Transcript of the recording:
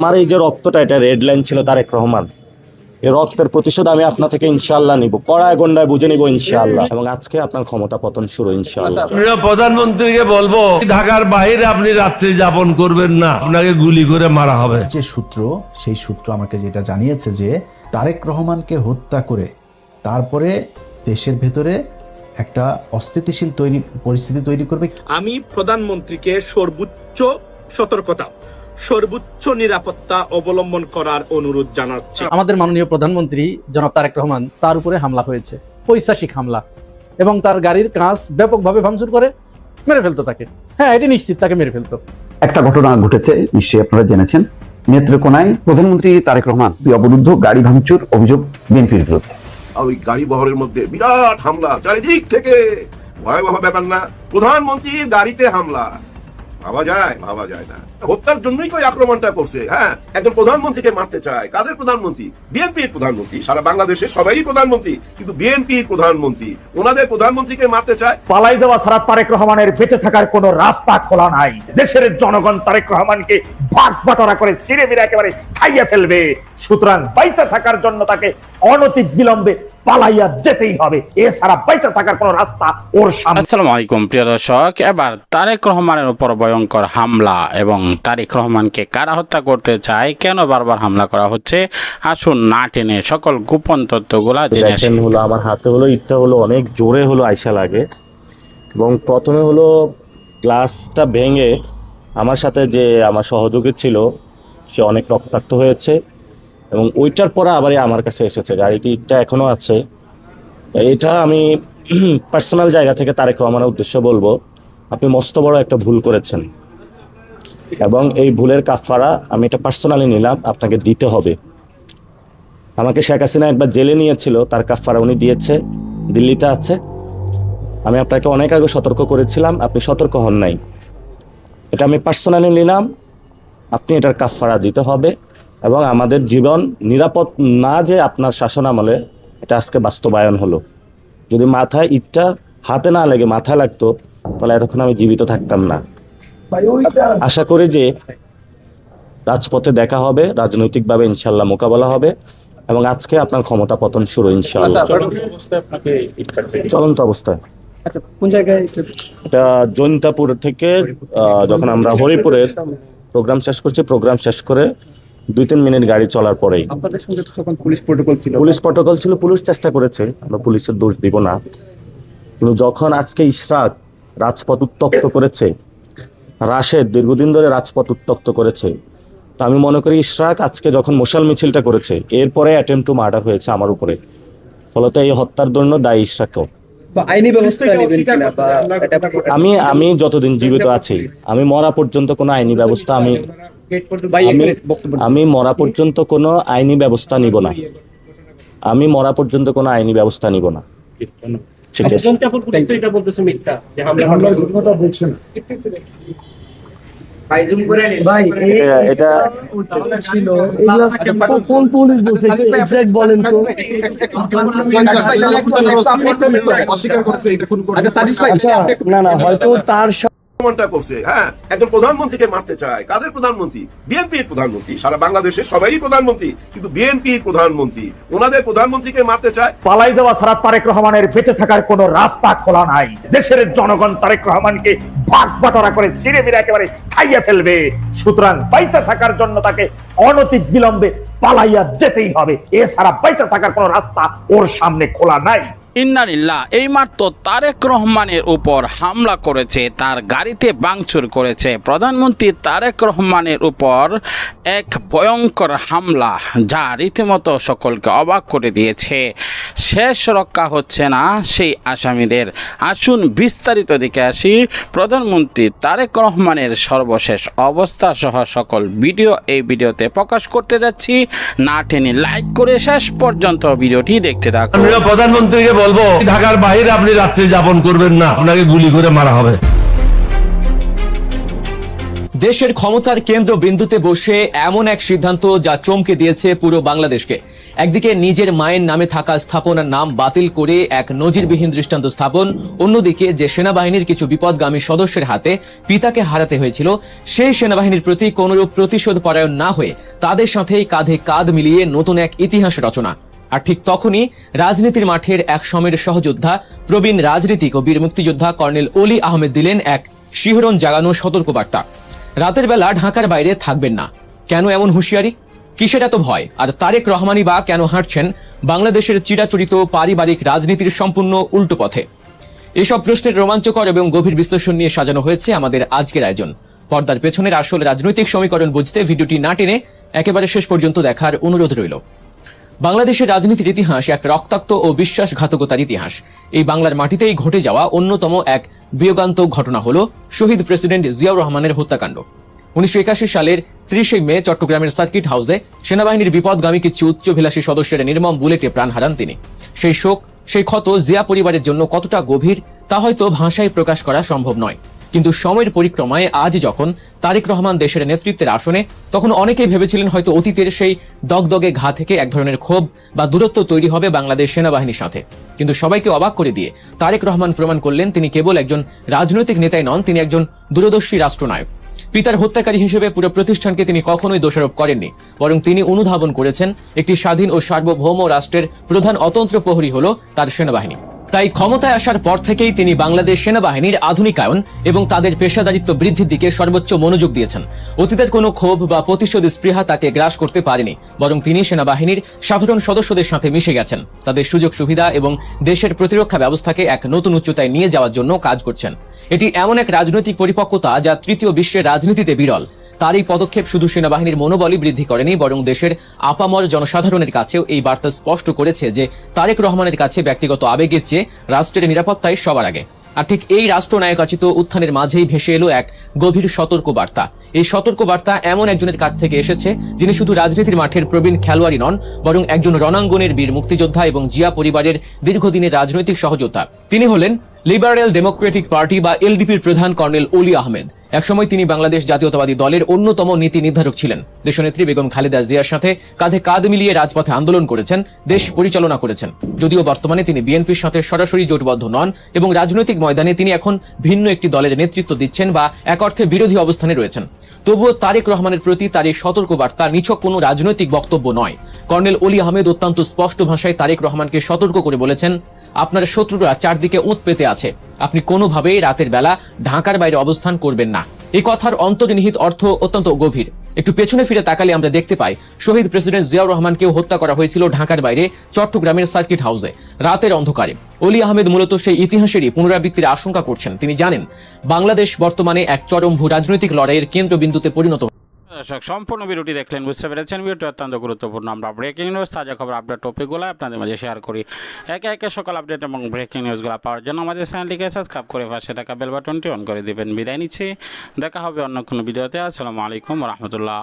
আমার এই যে রক্তটা, এটা রেড লাইন ছিল তারেক রহমান। এই রক্তের প্রতিশোধ আমি আপনার থেকে ইনশাআল্লাহ নিব, কড়ায় গন্ডায় বুঝে নিব ইনশাআল্লাহ। এবং আজকে আপনার ক্ষমতা পতন শুরু ইনশাআল্লাহ। প্রধানমন্ত্রীকে বলবো, ঢাকার বাইরে আপনি রাত্রি যাপন করবেন না, আপনাকে গুলি করে মারা হবে। যে সূত্র, সেই সূত্র আমাকে যেটা জানিয়েছে যে তারেক রহমানকে হত্যা করে তারপরে দেশের ভেতরে একটা অস্থিতিশীল পরিস্থিতি তৈরি করবে। আমি প্রধানমন্ত্রীকে সর্বোচ্চ সতর্কতা, সর্বোচ্চ নিরাপত্তা অবলম্বন করার অনুরোধ জানাচ্ছি। আমাদের মাননীয় প্রধানমন্ত্রী জনাব তারেক রহমান, তার উপরে হামলা হয়েছে, পৈশাচিক হামলা, এবং তার গাড়ির কাঁচ ব্যাপকভাবে ভাঙচুর করে মেরে ফেলতো তাকে। হ্যাঁ, এটি নিশ্চিত তাকে মেরে ফেলতো। একটা ঘটনা ঘটেছে, নিশ্চয়ই আপনারা জেনেছেন। নেত্রকোনায় প্রধানমন্ত্রী তারেক রহমান অবরুদ্ধ গাড়ি ভাঙচুর অভিযোগ বিএনপির বিরুদ্ধে। ওই গাড়ি বহরের মধ্যে বিরাট হামলা চারিদিক থেকে, ভয়াবহ ব্যাপার না? প্রধানমন্ত্রীর গাড়িতে হামলা, ভাবা যায় না। হত্যার জন্যই তো আক্রমণটা করছে। হ্যাঁ, একজন প্রধানমন্ত্রীকে মারতে চায়। কাদের প্রধানমন্ত্রী? বিএনপির প্রধানমন্ত্রী। সারা বাংলাদেশের সবাই প্রধানমন্ত্রী, কিন্তু বিএনপির প্রধানমন্ত্রী ওনাদের প্রধানমন্ত্রীকে মারতে চায়। পালাই যাওয়া ছাড়া তারেক রহমানের বেঁচে থাকার কোনো রাস্তা খোলা নাই। দেশের জনগণ তারেক রহমানকে ভাগ বাটোয়ারা করে ছিঁড়ে বিড়ে একেবারে খাইয়ে ফেলবে। সুতরাং বেঁচে থাকার জন্য তাকে অনতি বিলম্বে পালাইয়া যেতেই হবে, এছাড়া বেঁচে থাকার কোনো রাস্তা ওর সামনে। আসসালামু আলাইকুম প্রিয় দর্শক, এবার তারেক রহমানের উপর ভয়ঙ্কর হামলা এবং তারেক রহমানকে কারা হত্যা করতে চায়, কেন বারবার হামলা করা হচ্ছে, আসুন না টেনে সকল গোপন তথ্যগুলা জেনে আসি। হলো আমার হাতে হলো ইটটা হলো অনেক জোরে হলো আইসা লাগে, এবং প্রথমে হলো গ্লাসটা ভেঙে আমার সাথে যে আমার সহযোগী ছিল সে অনেক রক্তাক্ত হয়েছে, এবং ওইটার পরে আবারই আমার কাছে এসেছে। গাড়িতে ইটটা এখনো আছে। এটা আমি পার্সোনাল জায়গা থেকে তারেক রহমানের উদ্দেশ্যে বলবো, আপনি মস্ত বড় একটা ভুল করেছেন, এবং এই ভুলের কাফারা আমি এটা পার্সোনালি নিলাম, আপনাকে দিতে হবে। আমাকে শেখ হাসিনা একবার জেলে নিয়েছিল, তার কাফারা উনি দিয়েছে, দিল্লিতে আছে। আমি আপনাকে অনেক আগে সতর্ক করেছিলাম, আপনি সতর্ক হন নাই। এটা আমি পার্সোনালি নিলাম, আপনি এটার কাফারা দিতে হবে। এবং আমাদের জীবন নিরাপদ না যে আপনার শাসন আমলে, এটা আজকে বাস্তবায়ন হলো। যদি মাথায় ইটটা হাতে না লেগে মাথায় লাগতো, তাহলে এতক্ষণ আমি জীবিত থাকতাম না। আশা করি যে রাজপথে দেখা হবে, রাজনৈতিকভাবে ইনশাল্লাহ মোকাবেলা হবে, এবং আজকে আপনার ক্ষমতা পতন শুরু ইনশাল্লাহ। চলন্ত অবস্থায়। আচ্ছা, কোন জায়গায়? এটা জৈন্তাপুর থেকে যখন আমরা হরিপুরের প্রোগ্রাম শেষ করছি, প্রোগ্রাম শেষ করে 2-3 মিনিট গাড়ি চলার পরেই। আপনাদের সঙ্গে তো তখন পুলিশ প্রটোকল ছিল। পুলিশ চেষ্টা করেছে, আমরা পুলিশের দোষ দিব না, কিন্তু যখন আজকে ইশরাক রাজপথ উত্তপ্ত করেছে, রাশেদ দীর্ঘদিন ধরে রাজপথ উত্তপ্ত করেছে, তো আমি মনে করি ইশরাক আজকে যখন মশাল মিছিলটা করেছে, এরপরে অ্যাটেম্প্ট টু মার্ডার হয়েছে আমার উপরে, ফলত এই হত্যার জন্য দায়ী ইশরাকও। আইনি ব্যবস্থা নেবেন কিনা? আমি যতদিন জীবিত আছি, আমি মরা পর্যন্ত কোনো আইনি ব্যবস্থা আমি মরা পর্যন্ত কোনো আইনি ব্যবস্থা নিব না। আমি মরা পর্যন্ত কোনো আইনি ব্যবস্থা নিব না। ঠিক আছে। এটা কোন পুলিশ বলছে এক্সাক্ট বলেন তো? আচ্ছা, না হয়তো তার করছে। হ্যাঁ, একজন প্রধানমন্ত্রীকে মারতে চায়। কাদের প্রধানমন্ত্রী? বিএনপির প্রধানমন্ত্রী। সারা বাংলাদেশের সবাই প্রধানমন্ত্রী, কিন্তু বিএনপির প্রধানমন্ত্রী ওনাদের প্রধানমন্ত্রীকে মারতে চায়। পালাই যাওয়া ছাড়া তারেক রহমানের বেঁচে থাকার কোনো রাস্তা খোলা নাই। দেশের জনগণ তারেক রহমানকে ভাগ বাটোয়ারা করে ছিঁড়ে বিড়ে একেবারে খাইয়ে ফেলবে। সুতরাং বেঁচে থাকার জন্য তাকে অনতি বিলম্বে পালাইয়া যেতেই হবে, এছাড়া বেঁচে থাকার কোনো রাস্তা ওর সামনে খোলা নাই। ইন্নালিল্লাহ, এইমাত্র তারেক রহমানের উপর হামলা করেছে, তার গাড়িতে ভাঙচুর করেছে। প্রধানমন্ত্রী তারেক রহমানের উপর এক ভয়ঙ্কর হামলা, যা রীতিমতো সকলকে অবাক করে দিয়েছে। শেষ রক্ষা হচ্ছে না সেই আসামিদের। আসুন বিস্তারিত দিকে আসি। প্রধানমন্ত্রী তারেক রহমানের সর্বশেষ অবস্থা সহ সকল ভিডিও এই ভিডিওতে প্রকাশ করতে যাচ্ছি। না টেনে লাইক করে শেষ পর্যন্ত ভিডিওটি দেখতে থাকুন। প্রধানমন্ত্রীকে বলবো, ঢাকার বাইরে আপনি রাত্রি যাপন করবেন না, আপনাকে গুলি করে মারা হবে। দেশের ক্ষমতার কেন্দ্রবিন্দুতে বসে এমন এক সিদ্ধান্ত যা চমকে দিয়েছে পুরো বাংলাদেশকে। একদিকে নিজের মায়ের নামে থাকা স্থাপনার নাম বাতিল করে এক নজিরবিহীন দৃষ্টান্ত স্থাপন, অন্যদিকে যে সেনাবাহিনীর কিছু বিপদগামী সদস্যের হাতে পিতাকে হারাতে হয়েছিল, সেই সেনাবাহিনীর প্রতি কোনরূপ প্রতিশোধ পরায়ণ না হয়ে তাদের সাথেই কাঁধে কাঁধ মিলিয়ে নতুন এক ইতিহাস রচনা। আর ঠিক তখনই রাজনীতির মাঠের এক সময়ের সহযোদ্ধা, প্রবীণ রাজনীতিক ও বীর মুক্তিযোদ্ধা কর্নেল অলি আহমেদ দিলেন এক শিহরণ জাগানো সতর্কবার্তা। রাতের বেলা ঢাকার বাইরে থাকবেন না। কেন এমন হুঁশিয়ারি? কিসের এত ভয়? আর তারেক রহমানই বা কেন হাঁটছেন বাংলাদেশের চিরাচরিত পারিবারিক রাজনীতির সম্পূর্ণ উল্টো পথে? এসব প্রশ্নের রোমাঞ্চকর এবং গভীর বিশ্লেষণ নিয়ে সাজানো হয়েছে আমাদের আজকের আয়োজন। পর্দার পেছনের আসল রাজনৈতিক সমীকরণ বুঝতে ভিডিওটি না টেনে একেবারে শেষ পর্যন্ত দেখার অনুরোধ রইল। বাংলাদেশের রাজনীতির ইতিহাস এক রক্তাক্ত ও বিশ্বাসঘাতকতার ইতিহাস। এই বাংলার মাটিতেই ঘটে যাওয়া অন্যতম এক বিয়োগান্তক ঘটনা হল শহীদ প্রেসিডেন্ট জিয়াউর রহমানের হত্যাকাণ্ড। 1981 সালের 30 মে চট্টগ্রামের সার্কিট হাউসে সেনাবাহিনীর বিপদগামী কিছু উচ্চভিলাষী সদস্যের নির্মম বুলেটে প্রাণ হারান তিনি। সেই শোক, সেই ক্ষত জিয়া পরিবারের জন্য কতটা গভীর তা হয়তো ভাষায় প্রকাশ করা সম্ভব নয়। কিন্তু সময়ের পরিক্রমায় আজ যখন তারেক রহমান দেশের নেতৃত্বের আসনে, তখন অনেকেই ভেবেছিলেন হয়তো অতীতের সেই দগদগে ঘা থেকে এক ধরনের ক্ষোভ বা দূরত্ব তৈরি হবে বাংলাদেশ সেনাবাহিনীর সাথে। কিন্তু সবাইকে অবাক করে দিয়ে তারেক রহমান প্রমাণ করলেন তিনি কেবল একজন রাজনৈতিক নেতাই নন, তিনি একজন দূরদর্শী রাষ্ট্রনায়ক। পিতার হত্যাকারী হিসেবে পুরো প্রতিষ্ঠানকে তিনি কখনোই দোষারোপ করেননি, বরং তিনি অনুধাবন করেছেন একটি স্বাধীন ও সার্বভৌম রাষ্ট্রের প্রধান অতন্ত্র প্রহরী হল তার সেনাবাহিনী। তাই ক্ষমতায় আসার পর থেকেই তিনি বাংলাদেশ সেনাবাহিনীর আধুনিকায়ন এবং তাদের পেশাদারিত্ব বৃদ্ধির দিকে সর্বোচ্চ মনোযোগ দিয়েছেন। অতীতের কোনো ক্ষোভ বা প্রতিশোধ স্পৃহা তাকে গ্রাস করতে পারেনি, বরং তিনি সেনাবাহিনীর সাধারণ সদস্যদের সাথে মিশে গেছেন, তাদের সুযোগ সুবিধা এবং দেশের প্রতিরক্ষা ব্যবস্থাকে এক নতুন উচ্চতায় নিয়ে যাওয়ার জন্য কাজ করছেন। এটি এমন এক রাজনৈতিক পরিপক্কতা যা তৃতীয় বিশ্বের রাজনীতিতে বিরল। তার এই পদক্ষেপ শুধু সেনাবাহিনীর মনোবলই বৃদ্ধি করেনি, বরং দেশের আপামর জনসাধারণের কাছেও এই বার্তা স্পষ্ট করেছে যে তারেক রহমানের কাছে ব্যক্তিগত আবেগের চেয়ে রাষ্ট্রের নিরাপত্তাই সবার আগে। আর ঠিক এই রাষ্ট্রনায়কাচিত উত্থানের মাঝেই ভেসে এলো এক গভীর সতর্ক বার্তা। এই সতর্ক বার্তা এমন একজনের কাছ থেকে এসেছে যিনি শুধু রাজনীতির মাঠের প্রবীণ খেলোয়াড়ই নন, বরং একজন রণাঙ্গনের বীর মুক্তিযোদ্ধা এবং জিয়া পরিবারের দীর্ঘদিনের রাজনৈতিক সহযোদ্ধা। তিনি হলেন লিবারেল ডেমোক্রেটিক পার্টি বা এলডিপির প্রধান কর্নেল অলি আহমেদ। একসময় তিনি বাংলাদেশ জাতীয়তাবাদী দলের অন্যতম নীতি নির্ধারক ছিলেন। দেশনেত্রী বেগম খালেদা জিয়ার সাথে কাঁধে কাঁধ মিলিয়ে রাজপথে আন্দোলন করেছেন, দেশ পরিচালনা করেছেন। যদিও বর্তমানে তিনি বিএনপির সাথে সরাসরি জোটবদ্ধ নন এবং রাজনৈতিক ময়দানে তিনি এখন ভিন্ন একটি দলের নেতৃত্ব দিচ্ছেন বা এক অর্থে বিরোধী অবস্থানে রয়েছেন। তবুও তারেক রহমানের প্রতি তার এই সতর্কবার্তা নিছক কোনো রাজনৈতিক বক্তব্য নয়। কর্নেল অলি আহমেদ অত্যন্ত স্পষ্ট ভাষায় তারেক রহমানকে সতর্ক করে বলেছেন, আপনার শত্রুরা চারদিকে ওঁত পেতে আছে, আপনি কোনোভাবেই রাতের বেলা ঢাকার বাইরে অবস্থান করবেন না। এই কথার অন্তর্নিহিত অর্থ অত্যন্ত গভীর। একটু পেছনে ফিরে তাকালে আমরা দেখতে পাই শহীদ প্রেসিডেন্ট জিয়াউর রহমানকেও হত্যা করা হয়েছিল ঢাকার বাইরে চট্টগ্রামের সার্কিট হাউসে রাতের অন্ধকারে। অলি আহমেদ মূলত সেই ইতিহাসেরই পুনরাবৃত্তির আশঙ্কা করছেন। তিনি জানেন বাংলাদেশ বর্তমানে এক চরম ভূ রাজনৈতিক লড়াইয়ের কেন্দ্রবিন্দুতে পরিণত। দর্শক, সম্পূর্ণ ভিডিওটি দেখলেন, বুঝতে পেরেছেন ভিডিওটি অত্যন্ত গুরুত্বপূর্ণ। আমরা ব্রেকিং নিউজ, তাজা খবর, আপডেট টপিকগুলো আপনাদের মাঝে শেয়ার করি। একে একে সকল আপডেট এবং ব্রেকিং নিউজগুলো পাওয়ার জন্য আমাদের চ্যানেলটিকে সাবস্ক্রাইব করে পাশে থাকা বেল বাটনটি অন করে দিবেন। বিদায় নিচ্ছি, দেখা হবে অন্য কোনো ভিডিওতে। আসসালামু আলাইকুম ওয়া রাহমাতুল্লাহ।